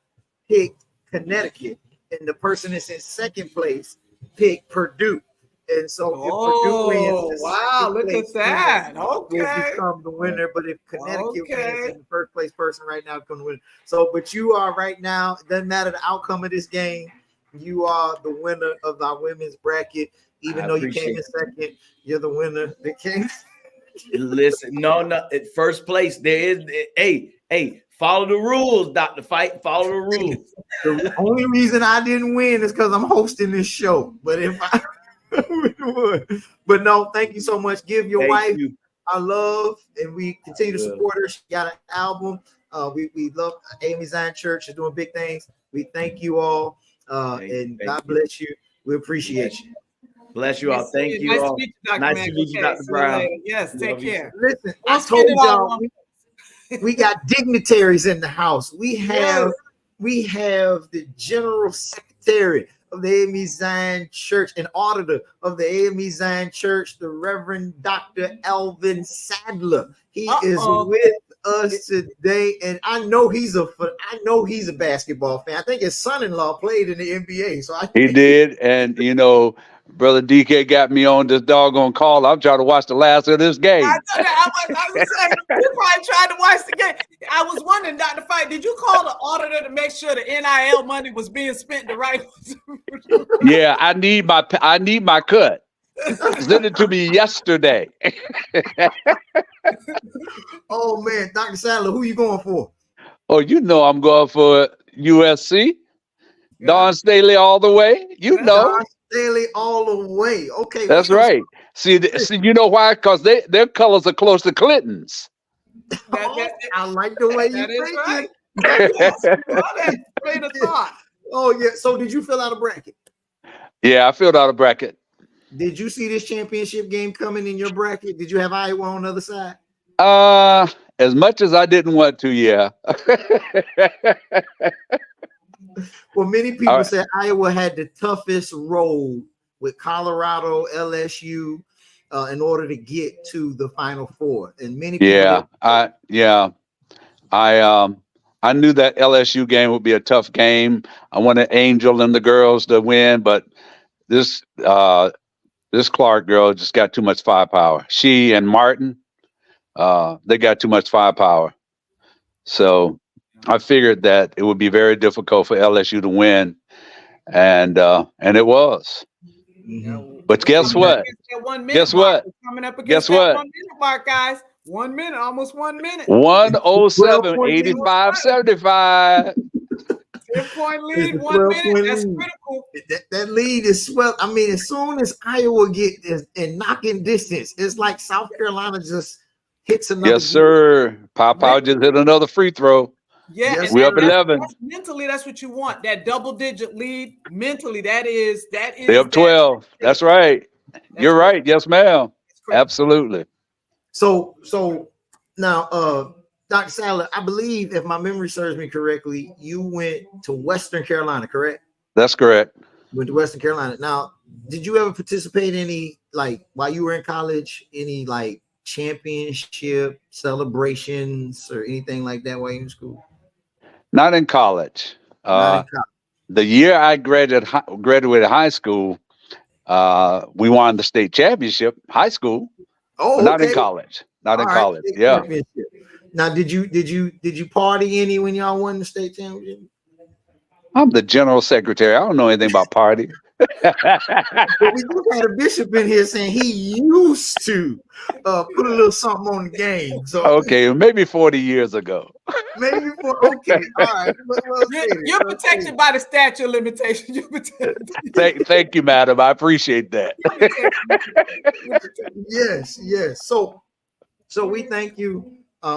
picked Connecticut, and the person that's in second place picked Purdue. And so if Purdue wins, wow, look at that. Okay. Will become the winner. But if Connecticut wins, and the first place person right now can win. So, but you are right now, it doesn't matter the outcome of this game, you are the winner of our women's bracket. Even though you came in second, you're the winner. The king. Listen, no, at first place, there is hey, follow the rules, Dr. Fight. Follow the rules. The only reason I didn't win is because I'm hosting this show. But if I but no, thank you so much. Give your wife our love, and we continue to support her. She got an album. We love A.M.E. Zion Church is doing big things. We thank you all, and God bless you. We appreciate you. Bless you all. Thank you all. Nice to meet you, Dr. Brown. Yes, take care. Listen, I told y'all we got dignitaries in the house. We have the general secretary of the A.M.E. Zion Church, an auditor of the A.M.E. Zion Church, the Reverend Dr. Alvin Sadler. He is with us today, and I know he's a basketball fan. I think his son-in-law played in the NBA, so he did. And you know, Brother DK got me on this doggone call. I'm trying to watch the last of this game. I was saying, you probably tried to watch the game. I was wondering, Dr. Fight, did you call the auditor to make sure the NIL money was being spent the right way? Yeah, I need my cut. Send it to me yesterday. Oh man, Dr. Sadler, who you going for? Oh, you know I'm going for USC. Yeah. Don Staley all the way. You know. Don Staley all the way. Okay. That's right. See, you know why? Because their colors are close to Clinton's. I like the way you think it. Oh yeah. So did you fill out a bracket? Yeah, I filled out a bracket. Did you see this championship game coming in your bracket? Did you have Iowa on the other side? As much as I didn't want to, yeah. Well, many people said Iowa had the toughest road with Colorado, LSU, in order to get to the Final Four. And many people I knew that LSU game would be a tough game. I wanted Angel and the girls to win, but this Clark girl just got too much firepower. She and Martin, they got too much firepower. So I figured that it would be very difficult for LSU to win, and it was. Mm-hmm. But guess what? Guess what? Coming up against that 1 minute mark, guys. 1 minute, almost 1 minute. 107, 85, 75. 10-point lead, 1 minute. That's critical. That lead is swell. I mean, as soon as Iowa get in knocking distance, it's like South Carolina just hits another. Yes, sir. Pop just hit another free throw. Yeah, yes, we're up 11. Mentally, that's what you want. That double-digit lead. Mentally, that is. They're up 12. That's right. You're right. Yes, ma'am. Absolutely. So now, Dr. Sadler, I believe, if my memory serves me correctly, you went to Western Carolina, correct? That's correct. Went to Western Carolina. Now, did you ever participate in any, like, while you were in college, any like championship celebrations or anything like that while you were in school? Not in college. Not in college. The year I graduated high school, we won the state championship, high school, Oh, but not in okay. college. Not in All right. college. State Yeah. championship. Now, did you party any when y'all won the state championship? I'm the general secretary. I don't know anything about party. But we just had a bishop in here saying he used to put a little something on the game. So Okay, maybe 40 years ago. maybe okay, all right. Well You're protected by the statute of limitations. You're protected. Thank you, madam. I appreciate that. Yes. So we thank you.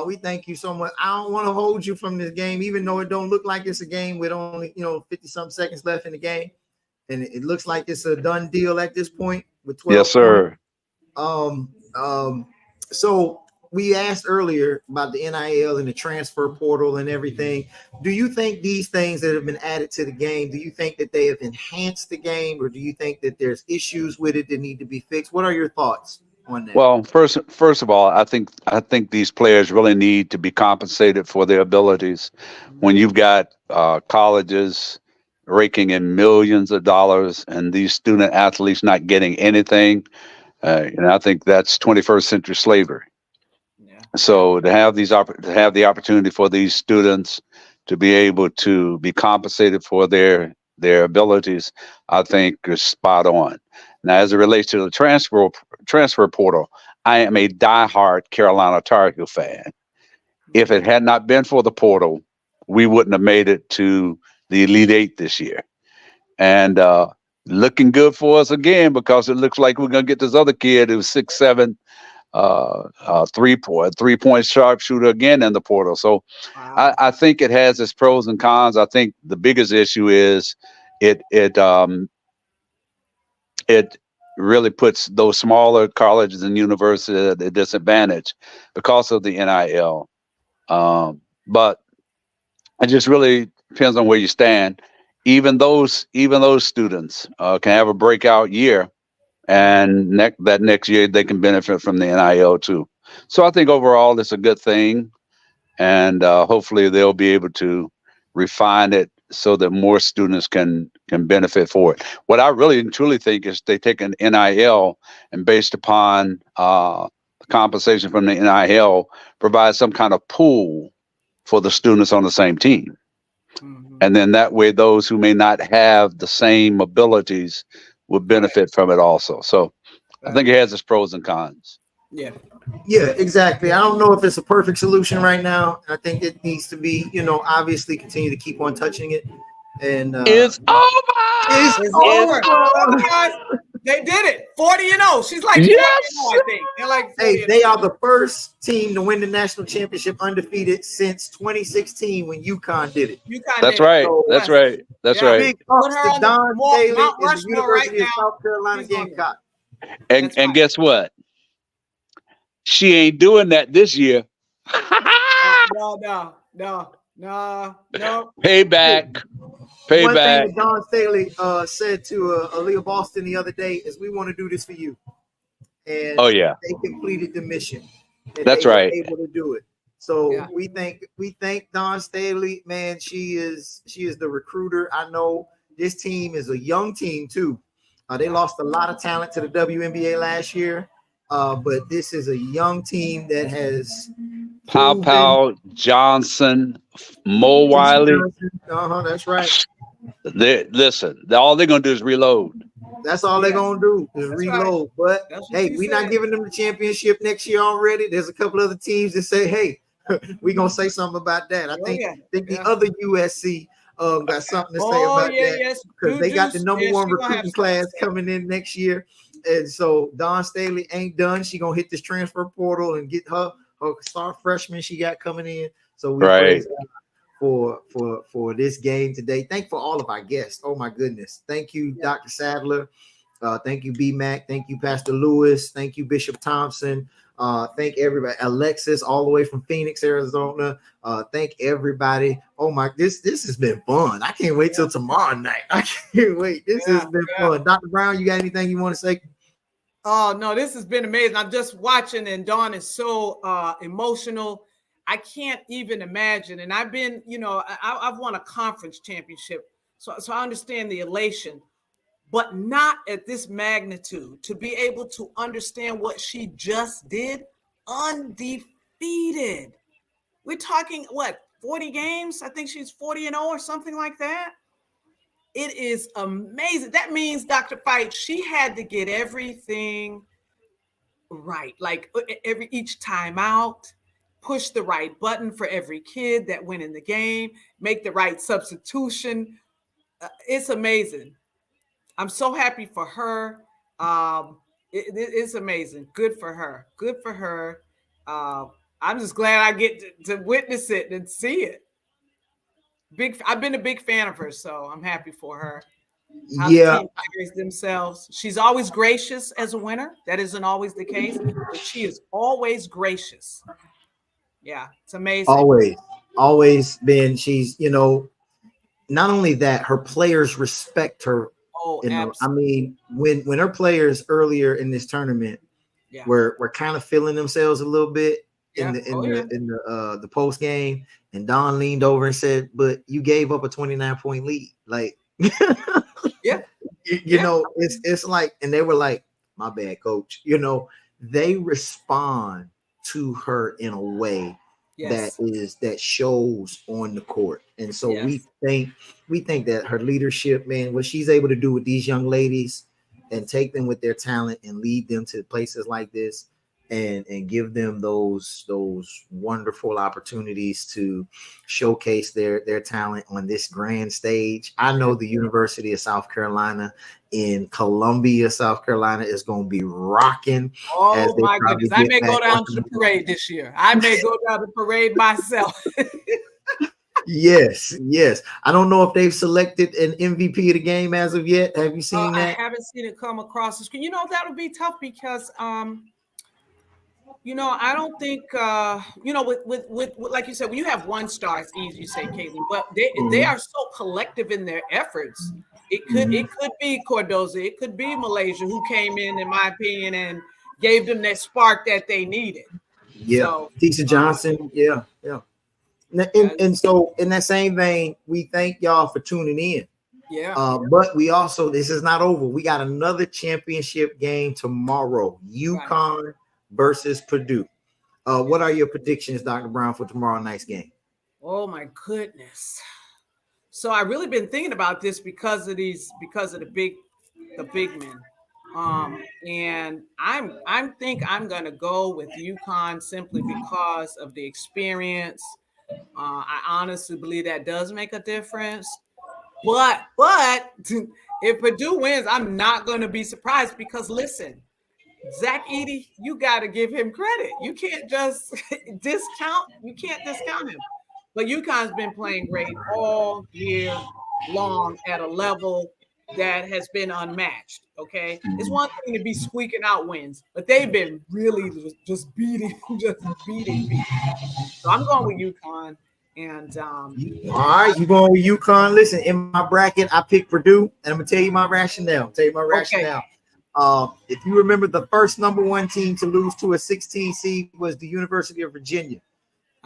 We thank you so much. I don't want to hold you from this game, even though it don't look like it's a game with only 50-some seconds left in the game, and it looks like it's a done deal at this point with 12. Yes, sir. So we asked earlier about the NIL and the transfer portal and everything. Do you think these things that have been added to the game, do you think that they have enhanced the game, or do you think that there's issues with it that need to be fixed? What are your thoughts on that? Well, first of all, I think these players really need to be compensated for their abilities. When you've got colleges raking in millions of dollars and these student athletes not getting anything, and I think that's 21st century slavery. Yeah. So to have the opportunity for these students to be able to be compensated for their abilities, I think is spot on. Now, as it relates to the transfer portal, I am a diehard Carolina Tar Heel fan. If it had not been for the portal, we wouldn't have made it to the Elite Eight this year. And looking good for us again, because it looks like we're going to get this other kid who's 6'7", 3-point sharpshooter again in the portal. So wow. I think it has its pros and cons. I think the biggest issue is it really puts those smaller colleges and universities at a disadvantage because of the NIL. But it just really depends on where you stand. Even those students can have a breakout year, and that next year they can benefit from the NIL too. So I think overall it's a good thing, and hopefully they'll be able to refine it so that more students can benefit for it. What I really and truly think is they take an NIL and based upon compensation from the NIL, provide some kind of pool for the students on the same team. Mm-hmm. And then that way, those who may not have the same abilities will benefit from it also. So I think it has its pros and cons. Yeah, exactly. I don't know if it's a perfect solution right now. I think it needs to be, obviously continue to keep on touching it. And it's over. It's over. They did it. 40-0. She's like 40-0, I think. They're like 40-0. They are the first team to win the national championship undefeated since 2016 when UConn did it. That's right. That's right. Big ups to Don Staley and the University of South Carolina Gamecock. And guess what? She ain't doing that this year. No. Payback. One thing that Don Staley said to Aaliyah Boston the other day is, "We want to do this for you." And they completed the mission. That's right. Able to do it. So we thank Don Staley, man. She is the recruiter. I know this team is a young team too. They lost a lot of talent to the WNBA last year, but this is a young team that has Pow Johnson, Mo Wiley. That's right. All they're gonna do is reload. That's all they're gonna do is reload. Right. But hey, we're not giving them the championship next year already. There's a couple other teams that say, hey, we're gonna say something about that. I think the other USC got something to say about that because they got the number one recruiting class coming in next year. And so Don Staley ain't done. She gonna hit this transfer portal and get her star freshman she got coming in. So we praise for this game today. Thank you for all of our guests. Oh my goodness. Thank you, Dr. Sadler. Thank you, B Mac. Thank you, Pastor Lewis. Thank you, Bishop Thompson. Thank everybody. Alexis, all the way from Phoenix, Arizona. Thank everybody. Oh my, this has been fun. I can't wait till tomorrow night. I can't wait. This has been fun. Dr. Brown, you got anything you want to say? Oh no, this has been amazing. I'm just watching, and Dawn is so emotional. I can't even imagine. And I've been, I've won a conference championship, so I understand the elation, but not at this magnitude. To be able to understand what she just did, undefeated. We're talking what, 40 games? I think she's 40-0 or something like that. It is amazing. That means, Dr. Fight, she had to get everything right, like each time out, push the right button for every kid that went in the game, make the right substitution. It's amazing. I'm so happy for her. It's amazing. Good for her. Good for her. I'm just glad I get to witness it and see it. I've been a big fan of her, so I'm happy for her. How the team carries themselves. She's always gracious as a winner. That isn't always the case, but she is always gracious. Yeah, it's amazing. Always been. She's, not only that, her players respect her. Oh, I mean, when her players earlier in this tournament were kind of feeling themselves a little bit in the post game, and Don leaned over and said, "But you gave up a 29-point lead." Like, it's like, and they were like, "My bad, coach." They respond to her in a way that shows on the court. And so we think that her leadership, man, what she's able to do with these young ladies and take them with their talent and lead them to places like this and give them those wonderful opportunities to showcase their talent on this grand stage. I know the University of South Carolina in Columbia, South Carolina is going to be rocking. Oh my goodness. I may go down to the parade this year. I may go down to the parade myself. Yes. I don't know if they've selected an MVP of the game as of yet. Have you seen that? I haven't seen it come across the screen. That would be tough because I don't think with like you said, when you have one star, it's easy to say, Caitlin, but they are so collective in their efforts. It could be Cordoza, it could be Malaysia, who came in my opinion, and gave them that spark that they needed. Yeah, so, Tisha Johnson, yeah. And so in that same vein, we thank y'all for tuning in. Yeah. But we also, this is not over. We got another championship game tomorrow. UConn versus Purdue. What are your predictions, Dr. Brown, for tomorrow night's game? Oh my goodness. So I really been thinking about this because of the big men. And I'm gonna go with UConn simply because of the experience. I honestly believe that does make a difference. But if Purdue wins, I'm not gonna be surprised because listen, Zach Edey, you got to give him credit. You can't just discount him. But UConn's been playing great all year long at a level that has been unmatched. Okay, it's one thing to be squeaking out wins, but they've been really just beating people. So I'm going with UConn. And all right, you going with UConn? Listen, in my bracket, I picked Purdue, and I'm gonna tell you my rationale. Okay. If you remember, the first number one team to lose to a 16 seed was the University of Virginia.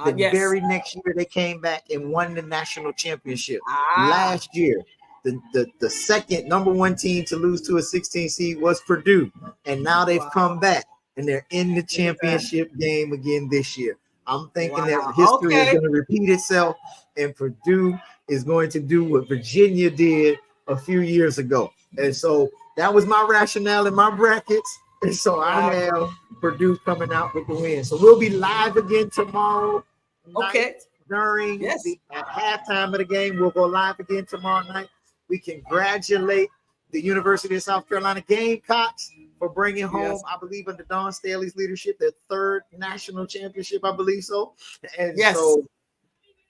The very next year, they came back and won the national championship. Last year, the second number one team to lose to a 16 seed was Purdue. And now they've come back, and they're in the championship game again this year. I'm thinking that history is going to repeat itself, and Purdue is going to do what Virginia did a few years ago. And so that was my rationale in my brackets. And so I have Purdue coming out with the win. So we'll be live again tomorrow night during at halftime of the game. We'll go live again tomorrow night. We congratulate the University of South Carolina Gamecocks for bringing home, I believe, under Dawn Staley's leadership, their third national championship, I believe so. And so,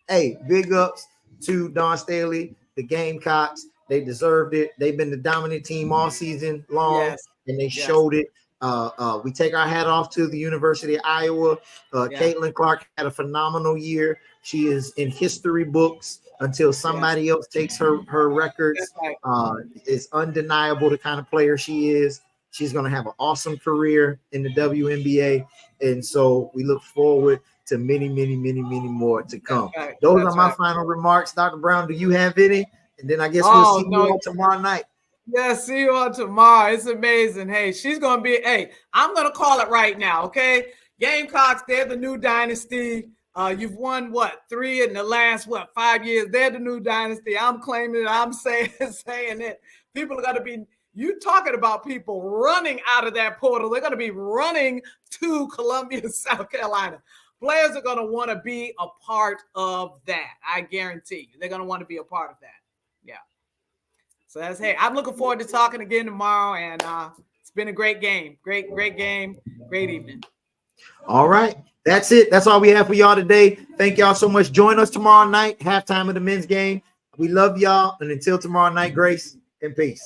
hey, big ups to Dawn Staley, the Gamecocks. They deserved it. They've been the dominant team all season long, and they showed it. We take our hat off to the University of Iowa. Caitlin Clark had a phenomenal year. She is in history books until somebody else takes her records. It's undeniable the kind of player she is. She's going to have an awesome career in the WNBA. And so we look forward to many, many, many, many more to come. Those are my final remarks. Dr. Brown, do you have any? And then I guess we'll see you all tomorrow night. Yeah, see you on tomorrow. It's amazing. Hey, she's going to be, I'm going to call it right now, okay? Gamecocks, they're the new dynasty. You've won, 3 in the last, 5 years? They're the new dynasty. I'm claiming it. I'm saying it. People are going to be, you talking about people running out of that portal. They're going to be running to Columbia, South Carolina. Players are going to want to be a part of that. I guarantee you. They're going to want to be a part of that. Yeah. So I'm looking forward to talking again tomorrow. And it's been a great game. Great game. Great evening. All right. That's it. That's all we have for y'all today. Thank y'all so much. Join us tomorrow night, halftime of the men's game. We love y'all. And until tomorrow night, grace and peace.